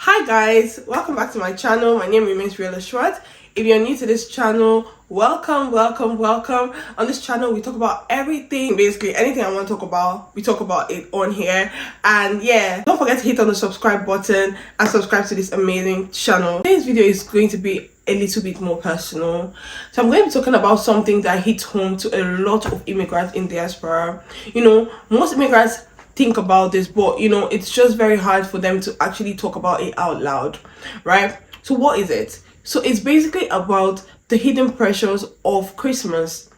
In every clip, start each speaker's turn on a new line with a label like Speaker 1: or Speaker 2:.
Speaker 1: Hi guys, welcome back to my channel. My name remains Real Short. If you're new to this channel, welcome. On this channel we talk about everything, basically anything I want to talk about, we talk about it on here. And yeah, don't forget to hit on the subscribe button and subscribe to this amazing channel. Today's video is going to be a little bit more personal, so I'm going to be talking about something that hits home to a lot of immigrants in diaspora. Most immigrants think about this, but it's just very hard for them to actually talk about it out loud, right? So what is it? So it's basically about the hidden pressures of Christmas.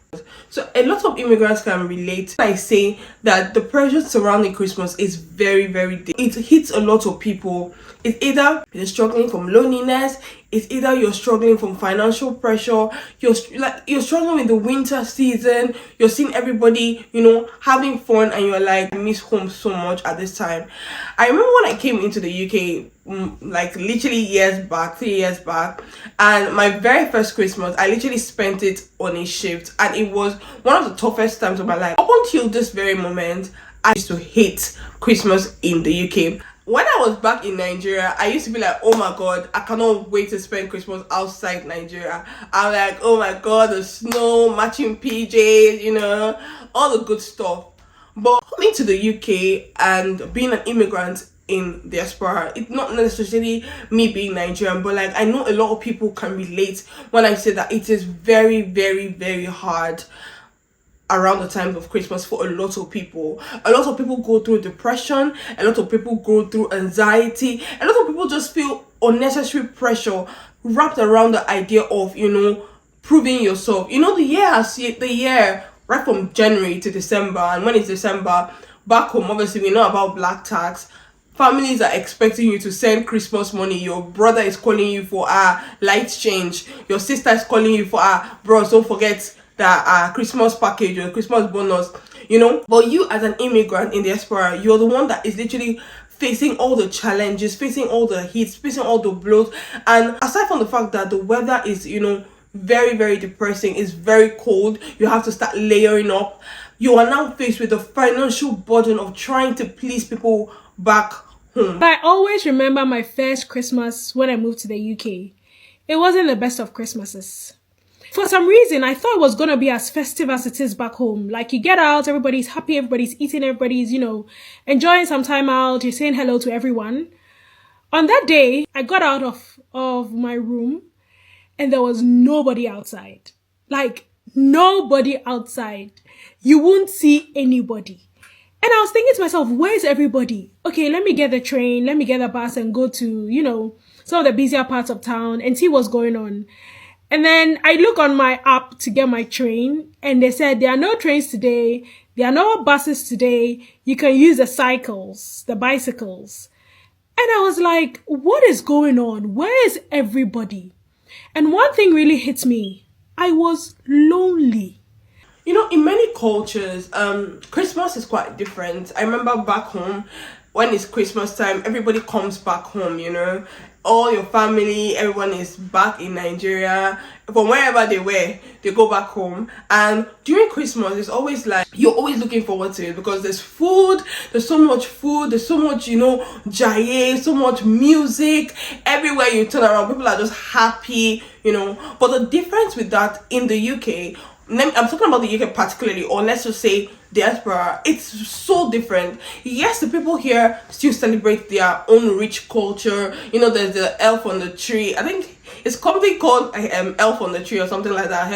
Speaker 1: So a lot of immigrants can relate. I say that the pressure surrounding Christmas is very deep. It hits a lot of people. It's either you're struggling from loneliness, it's either you're struggling from financial pressure, you're struggling with the winter season, you're seeing everybody having fun, and you're like, I miss home so much at this time. I remember when I came into the UK like literally 3 years back, and my very first Christmas I literally spent it on a shift, and it was one of the toughest times of my life. Up until this very moment, I used to hate Christmas in the UK. When I was back in Nigeria, I used to be like, oh my god, I cannot wait to spend Christmas outside Nigeria. I'm like, oh my god, the snow, matching PJs, all the good stuff. But coming to the UK and being an immigrant in diaspora, it's not necessarily me being Nigerian, but like I know a lot of people can relate when I say that it is very hard around the time of Christmas for a lot of people. A lot of people go through depression, a lot of people go through anxiety, a lot of people just feel unnecessary pressure wrapped around the idea of proving yourself. The year right from January to December, and when it's December back home, obviously we know about black tax. Families are expecting you to send Christmas money. Your brother is calling you for a light change. Your sister is calling you for bros, don't forget that Christmas package or Christmas bonus, But you as an immigrant in diaspora, you're the one that is literally facing all the challenges, facing all the heat, facing all the blows. And aside from the fact that the weather is, very depressing, it's very cold, you have to start layering up. You are now faced with the financial burden of trying to please people back home.
Speaker 2: I always remember my first Christmas when I moved to the UK. It wasn't the best of Christmases. For some reason, I thought it was going to be as festive as it is back home. Like, you get out, everybody's happy, everybody's eating, everybody's, enjoying some time out, you're saying hello to everyone. On that day, I got out of my room and there was nobody outside. Like, nobody outside. You won't see anybody. And I was thinking to myself, where's everybody? Okay, let me get the train, let me get the bus and go to, some of the busier parts of town and see what's going on. And then I look on my app to get my train, and they said there are no trains today, there are no buses today, you can use the bicycles. And I was like, what is going on? Where is everybody? And one thing really hits me. I was lonely.
Speaker 1: In many cultures, Christmas is quite different. I remember back home, when it's Christmas time, everybody comes back home, all your family, everyone is back in Nigeria. From wherever they were, they go back home. And during Christmas, it's always like, you're always looking forward to it because there's food, there's so much food, there's so much, jaye, so much music. Everywhere you turn around, people are just happy, But the difference with that in the UK, I'm talking about the UK particularly, or let's just say diaspora, it's so different. Yes, the people here still celebrate their own rich culture. There's the elf on the tree. I think it's commonly called elf on the tree or something like that.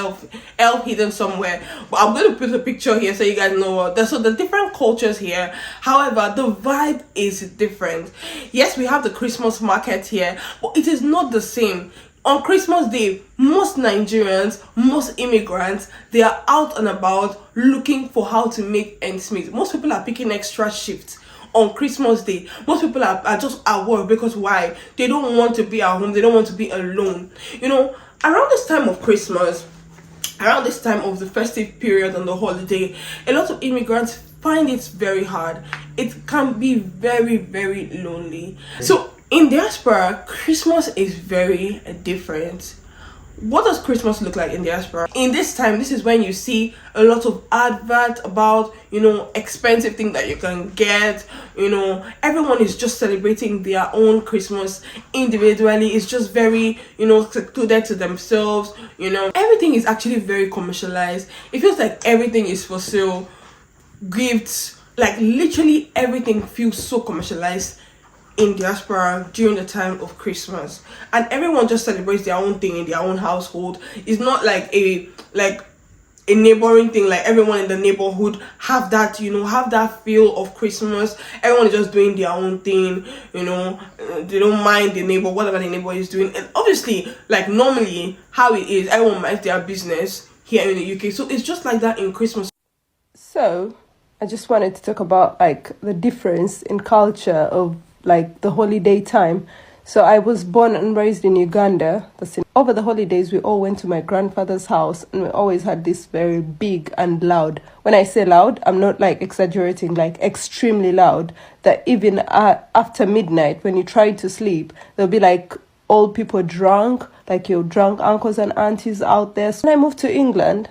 Speaker 1: Elf hidden somewhere. But I'm going to put a picture here so you guys know what. So the different cultures here. However, the vibe is different. Yes, we have the Christmas market here, but it is not the same. On Christmas Day, most Nigerians, most immigrants, they are out and about looking for how to make ends meet. Most people are picking extra shifts on Christmas Day. Most people are just at work because why? They don't want to be at home. They don't want to be alone. Around this time of Christmas, around this time of the festive period and the holiday, a lot of immigrants find it very hard. It can be very lonely. So in diaspora, Christmas is very different. what does Christmas look like in diaspora? In this time, this is when you see a lot of advert about, expensive things that you can get. Everyone is just celebrating their own Christmas individually. It's just very, secluded to themselves. Everything is actually very commercialized. It feels like everything is for sale. Gifts, like literally everything feels so commercialized in diaspora during the time of Christmas, and everyone just celebrates their own thing in their own household. It's not like a neighboring thing, like everyone in the neighborhood have that feel of Christmas. Everyone is just doing their own thing. They don't mind the neighbor, whatever the neighbor is doing. And obviously, like normally how it is, everyone minds their business here in the UK. So it's just like that in Christmas.
Speaker 3: So I just wanted to talk about like the difference in culture of like the holiday time. So I was born and raised in Uganda. Over the holidays, we all went to my grandfather's house, and we always had this very big and loud. When I say loud, I'm not like exaggerating, like extremely loud, that even after midnight, when you try to sleep, there'll be like old people drunk, like your drunk uncles and aunties out there. So when I moved to England,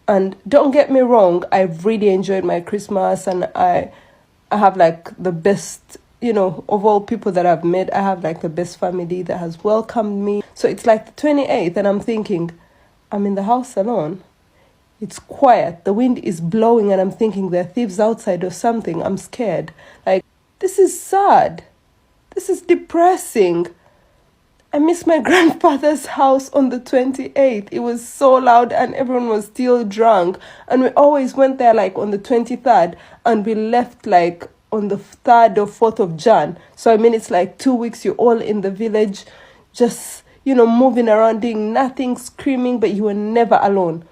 Speaker 3: and don't get me wrong, I've really enjoyed my Christmas, and I have like the best, of all people that I've met, I have like the best family that has welcomed me. So it's like the 28th, and I'm thinking, I'm in the house alone. It's quiet. The wind is blowing, and I'm thinking there are thieves outside or something. I'm scared. Like, this is sad. This is depressing. I miss my grandfather's house on the 28th. It was so loud and everyone was still drunk. And we always went there like on the 23rd, and we left like on the 3rd or 4th of Jan. So I mean, it's like 2 weeks, you're all in the village, just, moving around, doing nothing, screaming, but you were never alone.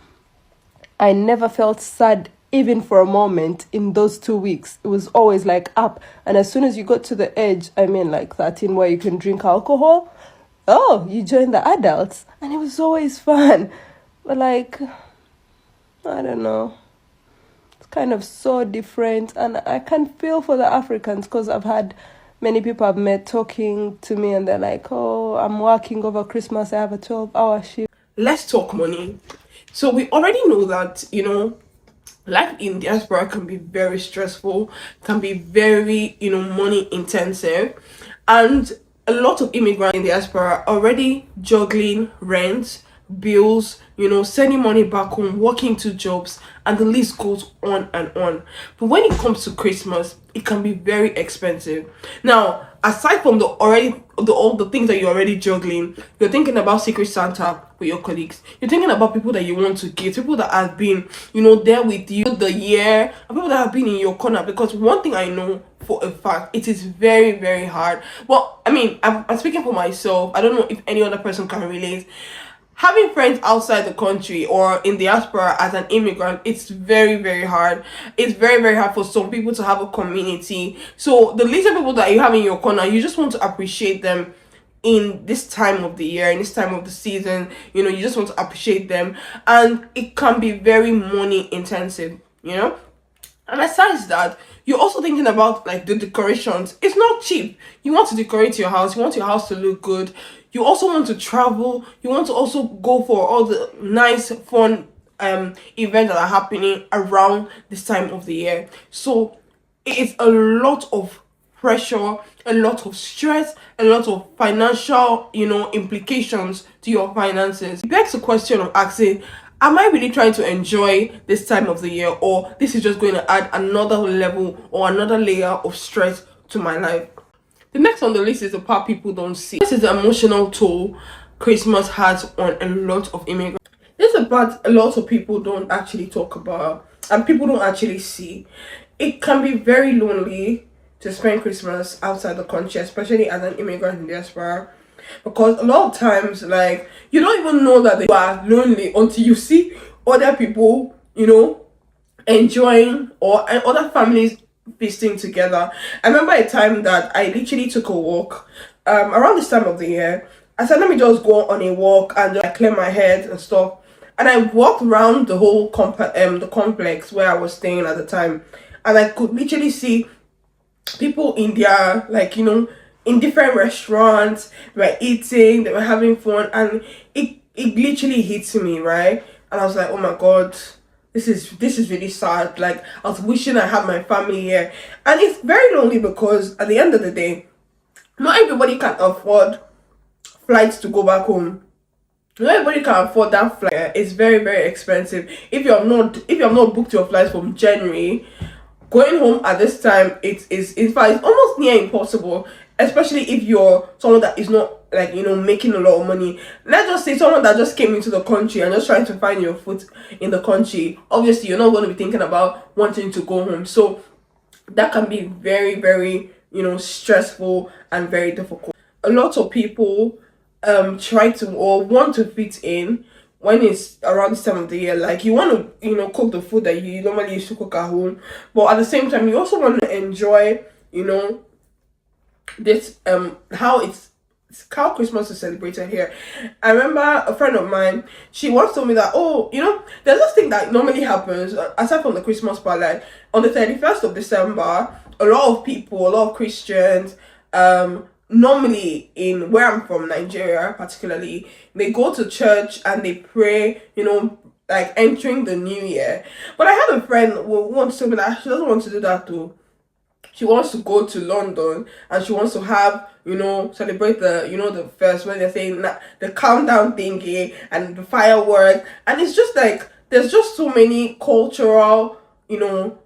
Speaker 3: I never felt sad even for a moment in those 2 weeks. It was always like up. And as soon as you got to the edge, I mean like 13, where you can drink alcohol, you join the adults. And it was always fun. But like, I don't know. Kind of so different, and I can feel for the Africans, because I've had many people I've met talking to me, and they're like, oh, I'm working over Christmas, I have a 12-hour shift.
Speaker 1: Let's talk money. So we already know that life in diaspora can be very stressful, can be very money intensive, and a lot of immigrants in diaspora are already juggling rent, bills, sending money back home, working 2 jobs, and the list goes on and on. But when it comes to Christmas, it can be very expensive. Now, aside from all the things that you're already juggling, you're thinking about Secret Santa with your colleagues. You're thinking about people that you want to give, people that have been, there with you the year, and people that have been in your corner. Because one thing I know for a fact, it is very, very hard. Well, I mean, I'm speaking for myself. I don't know if any other person can relate. Having friends outside the country or in diaspora as an immigrant, it's very, very hard. It's very, very hard for some people to have a community. So the little people that you have in your corner, you just want to appreciate them in this time of the year, in this time of the season. You just want to appreciate them. And it can be very money intensive, And besides that, you're also thinking about like the decorations. It's not cheap. You want to decorate your house. You want your house to look good. You also want to travel. You want to also go for all the nice, fun events that are happening around this time of the year. So it's a lot of pressure, a lot of stress, a lot of financial, implications to your finances. It begs the question of asking, am I really trying to enjoy this time of the year, or this is just going to add another level or another layer of stress to my life? The next on the list is the part people don't see. This is the emotional toll Christmas has on a lot of immigrants. This is a part a lot of people don't actually talk about, and people don't actually see. It can be very lonely to spend Christmas outside the country, especially as an immigrant in diaspora, because a lot of times, like, you don't even know that you are lonely until you see other people, enjoying, or other families feasting together. I remember a time that I literally took a walk around this time of the year. I said, let me just go on a walk and just clear my head and stuff. And I walked around the whole the complex where I was staying at the time, and I could literally see people in their, like, in different restaurants. They were eating, they were having fun, and it it literally hits me, right? And I was like, oh my god, this is really sad. Like, I was wishing I had my family here. And it's very lonely because at the end of the day, not everybody can afford flights to go back home. Not everybody can afford that flight. It's very, very expensive. If you have not booked your flights from January, going home at this time, it is, in fact, it's almost near impossible, especially if you're someone that is not, like, making a lot of money. Let's just say someone that just came into the country and just trying to find your foot in the country. Obviously, you're not going to be thinking about wanting to go home. So that can be very, very, stressful and very difficult. A lot of people try to or want to fit in when it's around this time of the year. Like, you want to cook the food that you normally used to cook at home, but at the same time you also want to enjoy this how Christmas is celebrated here. I remember a friend of mine, she once told me that, there's this thing that normally happens aside from the Christmas part. Like, on the 31st of December, a lot of Christians, normally in where I'm from, Nigeria particularly, they go to church and they pray, like entering the new year. But I had a friend who once told me that she doesn't want to do that too. She wants to go to London and she wants to have, celebrate the first, when they're saying the countdown thingy and the fireworks. And it's just like, there's just so many cultural,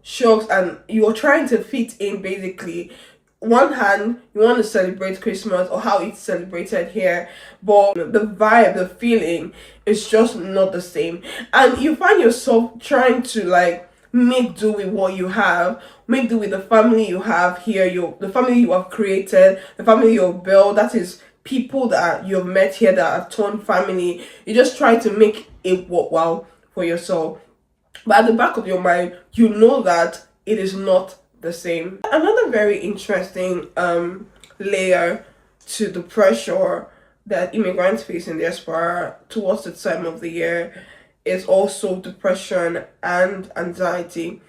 Speaker 1: shocks, and you're trying to fit in basically. One hand, you want to celebrate Christmas or how it's celebrated here, but the vibe, the feeling is just not the same. And you find yourself trying to, like, make do with what you have, make do with the family you have here, the family you have created, the family you've built, that is people that you've met here that have turned family. You just try to make it work well for yourself. But at the back of your mind, you know that it is not the same. Another very interesting layer to the pressure that immigrants face in diaspora towards the time of the year is also depression and anxiety.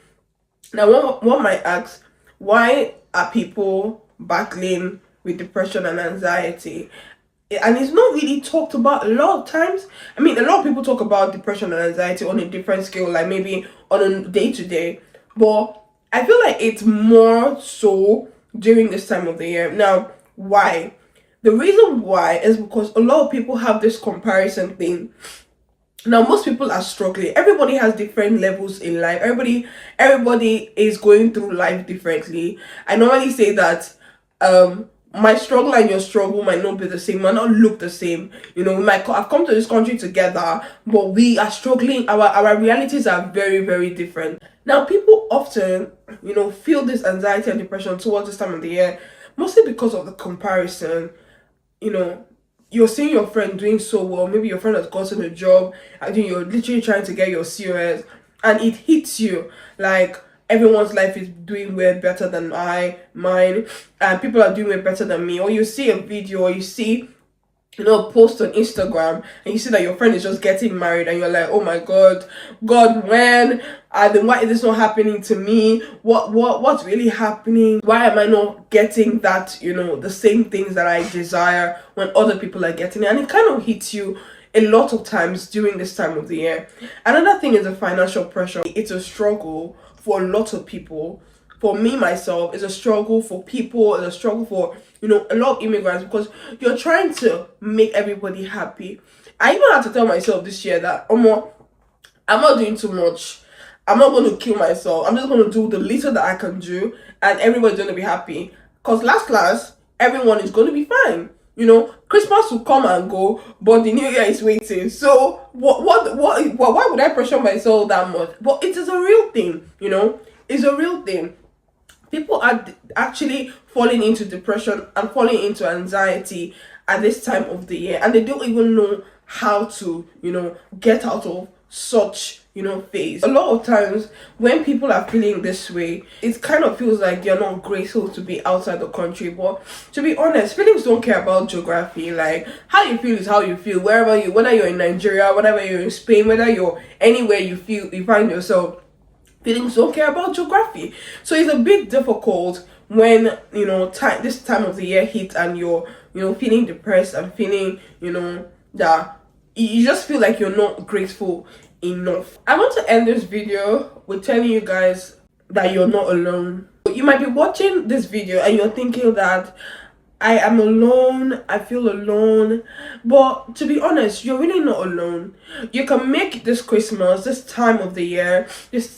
Speaker 1: Now, one might ask, why are people battling with depression and anxiety? And it's not really talked about a lot of times. I mean, a lot of people talk about depression and anxiety on a different scale, like maybe on a day-to-day, but I feel like it's more so during this time of the year. Now, why? The reason why is because a lot of people have this comparison thing. Now, most people are struggling. Everybody has different levels in life. Everybody is going through life differently. I normally say that my struggle and your struggle might not be the same, might not look the same. We might have come to this country together, but we are struggling. Our realities are very, very different. Now, people often, feel this anxiety and depression towards this time of the year, mostly because of the comparison. You're seeing your friend doing so well. Maybe your friend has gotten a job and you're literally trying to get your COS, and it hits you like everyone's life is doing way better than mine, and people are doing way better than me. Or you see a video, or you see a post on Instagram, and you see that your friend is just getting married, and you're like, oh my god, when? And then why is this not happening to me? What's really happening? Why am I not getting that, the same things that I desire when other people are getting it? And it kind of hits you a lot of times during this time of the year. Another thing is the financial pressure. It's a struggle for a lot of people. For me, myself, it's a struggle for people. It's a struggle for, a lot of immigrants, because you're trying to make everybody happy. I even had to tell myself this year that, I'm not doing too much. I'm not going to kill myself. I'm just going to do the little that I can do, and everybody's going to be happy. Because last, everyone is going to be fine. Christmas will come and go, but the new year is waiting. So why would I pressure myself that much? But it is a real thing, It's a real thing. People are actually falling into depression and falling into anxiety at this time of the year, and they don't even know how to, get out of such, phase. A lot of times when people are feeling this way, it kind of feels like they're not grateful to be outside the country. But to be honest, feelings don't care about geography. Like, how you feel is how you feel, whether you're in Nigeria, whether you're in Spain, whether you're anywhere you find yourself. Feelings don't care about geography. So it's a bit difficult when, this time of the year hits and you're, feeling depressed and feeling, that you just feel like you're not grateful enough. I want to end this video with telling you guys that you're not alone. You might be watching this video and you're thinking that I am alone, I feel alone, but to be honest, you're really not alone. You can make this Christmas, this time of the year, this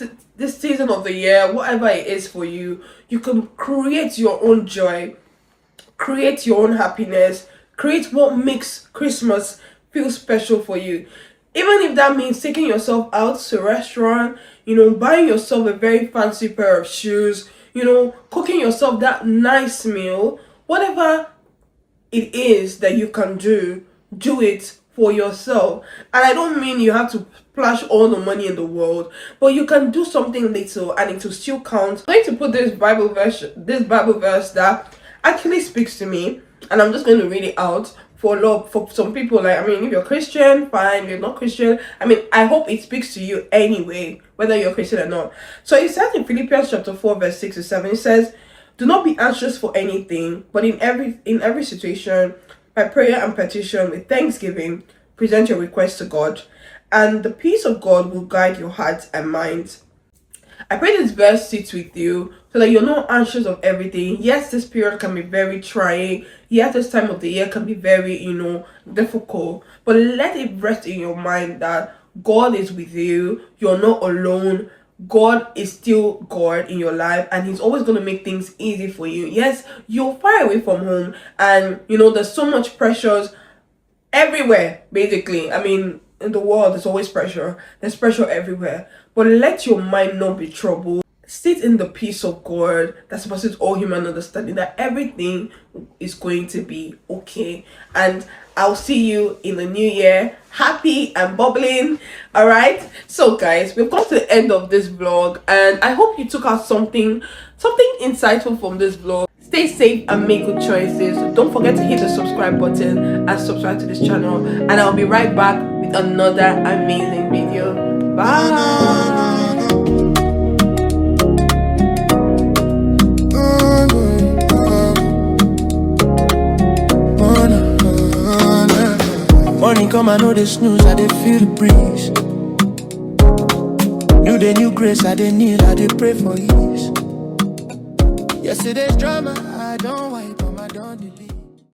Speaker 1: season of the year, whatever it is for you, you can create your own joy, create your own happiness, create what makes Christmas feel special for you. Even if that means taking yourself out to a restaurant, buying yourself a very fancy pair of shoes, cooking yourself that nice meal, whatever it is that you can do it for yourself. And I don't mean you have to splash all the money in the world, but you can do something little and it will still count. I'm going to put this Bible verse that actually speaks to me, and I'm just going to read it out for some people. Like, I mean, if you're Christian, fine. If you're not Christian, I mean, I hope it speaks to you anyway, whether you're Christian or not. So it says in Philippians chapter 4 verse 6 to 7, it says, "Do not be anxious for anything, but in every situation, by prayer and petition with thanksgiving, present your requests to God, and the peace of God will guide your hearts and minds." I pray this verse sits with you so that you're not anxious of everything. Yes, this period can be very trying. Yes, this time of the year can be very, difficult. But let it rest in your mind that God is with you. You're not alone. God is still God in your life, and He's always going to make things easy for you. Yes, you're far away from home, and there's so much pressures everywhere, basically. I mean, in the world, there's always pressure. There's pressure everywhere. But let your mind not be troubled. Sit in the peace of God that surpasses all human understanding, that everything is going to be okay. And I'll see you in the new year, happy and bubbling. All right. So guys, we've got to the end of this vlog, and I hope you took out something insightful from this vlog. Stay safe and make good choices. Don't forget to hit the subscribe button and subscribe to this channel, and I'll be right back with another amazing video. Bye.
Speaker 4: Morning come, I know the snooze, I dey feel the breeze. New grace, I dey kneel, I dey pray for ease. Yesterday's drama, I don't wipe, I don't delete.